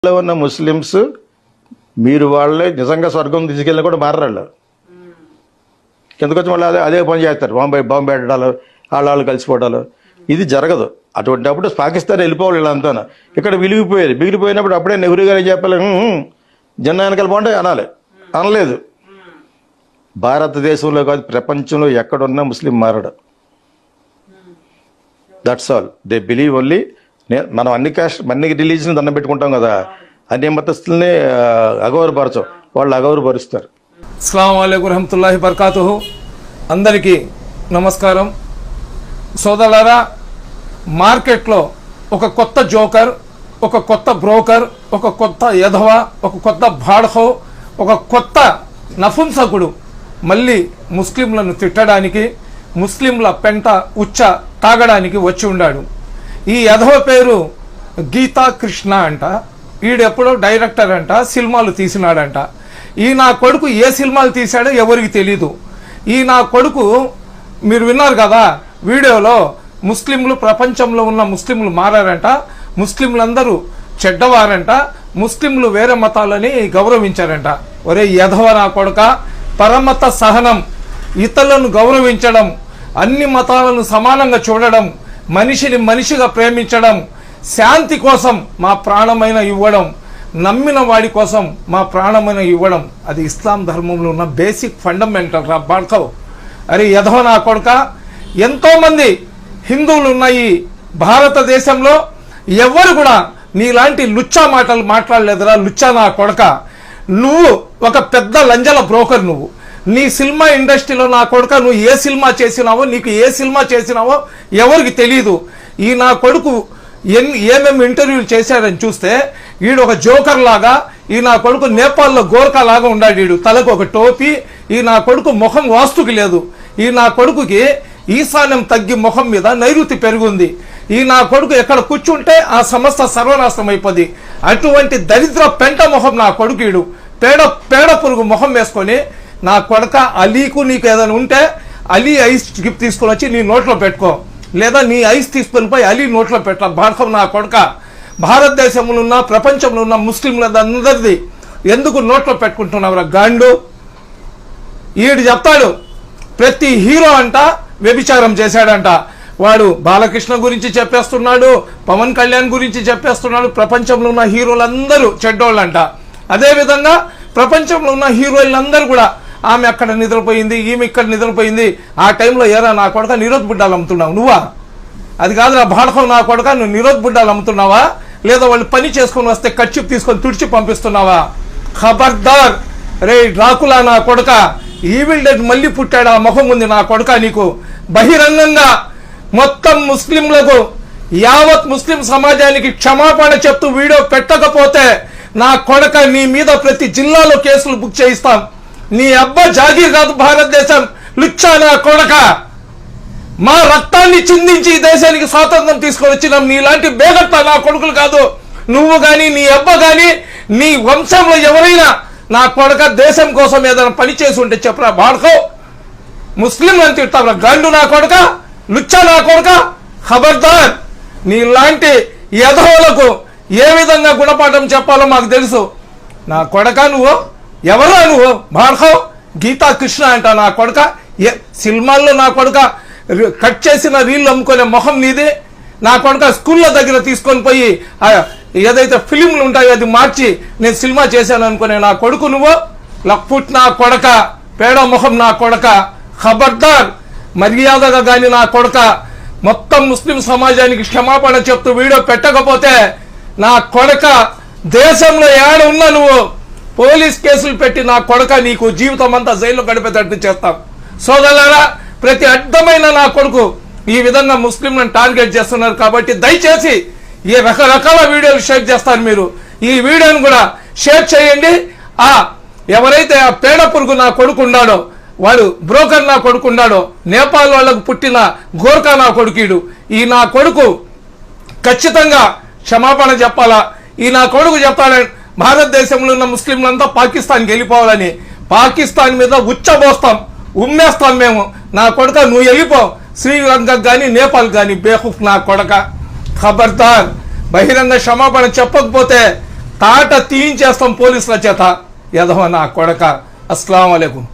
ఉన్న ముస్లిమ్స్ మీరు వాళ్ళే నిజంగా స్వర్గం తీసుకెళ్ళినా కూడా మారరాళ్ళు కిందకు వచ్చి మళ్ళీ అదే పని చేస్తారు. బాంబు పెట్టడాలు వాళ్ళు కలిసిపోవడాలు ఇది జరగదు. అటువంటిప్పుడు పాకిస్తాన్ వెళ్ళిపోవాలి వీళ్ళంతా. ఇక్కడ మిగిలిపోయినప్పుడు అప్పుడే నెహ్రూ గారు చెప్పాలి జన్న వెనకాల బాగుంటే అనలేదు. భారతదేశంలో కాదు ప్రపంచంలో ఎక్కడున్నా ముస్లిం మారడు. That's all. They believe only. మనం అన్ని రిలీజియన్ దండం పెట్టుకుంటాం కదా, అన్ని మతస్థుల్ని అగౌరవపరచం, వాళ్ళు అగౌరవపరుస్తారు. అస్సలాము అలైకుం రహమతుల్లాహి బర్కాతుహు. అందరికీ నమస్కారం. సోదరులారా, మార్కెట్లో ఒక కొత్త జోకర్, ఒక కొత్త బ్రోకర్, ఒక కొత్త యధవ, ఒక కొత్త బాడహో, ఒక కొత్త నఫుంసకుడు మళ్ళీ ముస్లింలను తిట్టడానికి, ముస్లింల పెంట ఉచ్చ తాగడానికి వచ్చి ఉన్నాడు. ఈ యధవ పేరు గీతా కృష్ణ అంట. ఈడెప్పుడో డైరెక్టర్ అంట, సినిమాలు తీసినాడంట. ఈ నా కొడుకు ఏ సినిమాలు తీశాడో ఎవరికి తెలీదు. ఈ నా కొడుకు మీరు విన్నారు కదా వీడియోలో, ముస్లింలు ప్రపంచంలో ఉన్న ముస్లింలు మారారంట, ముస్లింలందరూ చెడ్డవారంట, ముస్లింలు వేరే మతాలని గౌరవించారంట. ఒరే యధవ నా కొడుక, పరమత సహనం, ఇతరులను గౌరవించడం, అన్ని మతాలను సమానంగా చూడడం, మనిషిని మనిషిగా ప్రేమించడం, శాంతి కోసం మా ప్రాణమైన ఇవ్వడం, నమ్మిన వాడి కోసం మా ప్రాణమైన ఇవ్వడం, అది ఇస్లాం ధర్మంలో ఉన్న బేసిక్ ఫండమెంటల్ రా బాడ్కవ్. అరే యధవ నా కొడుక, ఎంతోమంది హిందువులు ఉన్నాయి భారతదేశంలో, ఎవరు కూడా నీలాంటి లుచ్చా మాటలు మాట్లాడలేదురా లుచ్చా నా కొడుక. నువ్వు ఒక పెద్ద లంజల బ్రోకర్. నువ్వు నీ సినిమా ఇండస్ట్రీలో నా కొడుక నువ్వు ఏ సినిమా చేసినావో, నీకు ఏ సినిమా చేసినావో ఎవరికి తెలీదు. ఈ నా కొడుకు ఏమేమి ఇంటర్వ్యూలు చేశారని చూస్తే వీడు ఒక జోకర్ లాగా, ఈ నా కొడుకు నేపాల్లో గోర్ఖా లాగా ఉన్నాడు. వీడు తలకు ఒక టోపీ. ఈ నా కొడుకు ముఖం వాస్తుకి లేదు. ఈ నా కొడుకుకి ఈశాన్యం తగ్గి ముఖం మీద నైరుతి పెరుగుంది. ఈ నా కొడుకు ఎక్కడ కూర్చుంటే ఆ సమస్త సర్వనాశనం అయిపోద్ది. అటువంటి దరిద్ర పెంట ముఖం నా కొడుకు. వీడు పేడ పురుగు ముఖం వేసుకొని, నా కొడక అలీకు నీకు ఏదైనా ఉంటే అలీ ఐస్ గిఫ్ట్ తీసుకొని వచ్చి నీ నోట్లో పెట్టుకో, లేదా నీ ఐస్ తీసుకొని పోయి అలీ నోట్లో పెట్ట బాడకం నా కొడక. భారతదేశంలో ఉన్న ప్రపంచంలో ఉన్న ముస్లింలందరిది ఎందుకు నోట్లో పెట్టుకుంటున్నావురా గాండు. ఈడు చెప్తాడు ప్రతి హీరో అంట వ్యభిచారం చేశాడంట. వాడు బాలకృష్ణ గురించి చెప్పేస్తున్నాడు, పవన్ కళ్యాణ్ గురించి చెప్పేస్తున్నాడు. ప్రపంచంలో ఉన్న హీరోలందరూ చెడ్డోళ్ళంట. అదేవిధంగా ప్రపంచంలో ఉన్న హీరోయిన్లందరూ కూడా ఆమె అక్కడ నిద్రపోయింది, ఈమె ఇక్కడ నిద్రపోయింది. ఆ టైంలో ఏరా నా కొడక నిరోధ్ బుడ్డాలు అమ్ముతున్నావు నువ్వా? అది కాదురా బాడకం నా కొడక, నువ్వు నిరోధ్ బుడ్డాలు అమ్ముతున్నావా, లేదా వాళ్ళు పని చేసుకుని వస్తే కచ్చిప్ తీసుకొని తుడిచి పంపిస్తున్నావా? ఖబర్దార్ రే డ్రాకులా నా కొడక, ఈవిల్ డెడ్ మళ్ళీ పుట్టాడు ఆ ముఖం ఉంది నా కొడక. నీకు బహిరంగంగా మొత్తం ముస్లింలకు, యావత్ ముస్లిం సమాజానికి క్షమాపణ చెప్తూ వీడియో పెట్టకపోతే నా కొడక నీ మీద ప్రతి జిల్లాలో కేసులు బుక్ చేయిస్తాం. నీ అబ్బా జాగీర్ కాదు భారతదేశం, లుచ్చా నా కొడక. మా రక్తాన్ని చిందించి ఈ దేశానికి స్వాతంత్రం తీసుకొని వచ్చినాం. నీలాంటి బేగత్త నా కొడుకులు కాదు. నువ్వు గాని, నీ అబ్బ గాని, నీ వంశంలో ఎవరైనా నా కొడక దేశం కోసం ఏదైనా పని చేసి ఉంటే చెప్పరా బాడుకో. ముస్లిం అని తిడతావురా గండు నా కొడక, లుచ్చా నా కొడక. ఖబర్దార్, నీలాంటి యధవులకు ఏ విధంగా గుణపాఠం చెప్పాలో మాకు తెలుసు. నా కొడక నువ్వు ఎవరా నువ్వు బాడకో? గీతా కృష్ణ అంట నా కొడక. సినిమాల్లో నా కొడక కట్ చేసిన రీళ్ళు అమ్ముకునే మొహం నీది. నా కొడక స్కూళ్ళ దగ్గర తీసుకొని పోయి ఏదైతే ఫిలింలు ఉంటాయో అది మార్చి నేను సినిమా చేశాను అనుకునే నా కొడుకు నువ్వు. లక్పుట్ నా కొడక, పేడ మొహం నా కొడక. ఖబర్దార్, మర్యాదగా గాని నా కొడక మొత్తం ముస్లిం సమాజానికి క్షమాపణ చెప్తూ వీడియో పెట్టకపోతే నా కొడక దేశంలో ఏడ ఉన్నా నువ్వు పోలీస్ కేసులు పెట్టి నా కొడక నీకు జీవితం అంతా జైల్లో గడిపేటట్టు చేస్తాం. సోదరులారా, ప్రతి అడ్డమైన నా కొడుకు ఈ విధంగా ముస్లింలను టార్గెట్ చేస్తున్నారు. కాబట్టి దయచేసి ఈ రకరకాల వీడియోలు షేర్ చేస్తారు. మీరు ఈ వీడియోను కూడా షేర్ చేయండి. ఎవరైతే ఆ పేడ పురుగు నా కొడుకు ఉన్నాడో, వాడు బ్రోకర్ నా కొడుకు ఉన్నాడో, నేపాల్ వాళ్ళకు పుట్టిన గోర్ఖా నా కొడుకుడు, ఈ నా కొడుకు ఖచ్చితంగా క్షమాపణ చెప్పాలా. ఈ నా కొడుకు చెప్తాడని భారతదేశంలో ఉన్న ముస్లింలంతా పాకిస్తాన్కి వెళ్ళిపోవాలని, పాకిస్తాన్ మీద ఉచ్చబోస్తాం, ఉమ్మేస్తాం మేము. నా కొడక నువ్వు వెళ్ళిపో శ్రీలంకకు కానీ నేపాల్ కానీ, బేహుఫ్ నా కొడక. ఖబర్దార్, బహిరంగ క్షమాపణ చెప్పకపోతే తాట తీయించేస్తాం పోలీసుల చేత. యదవ నా కొడక. అస్సలాము అలైకుం.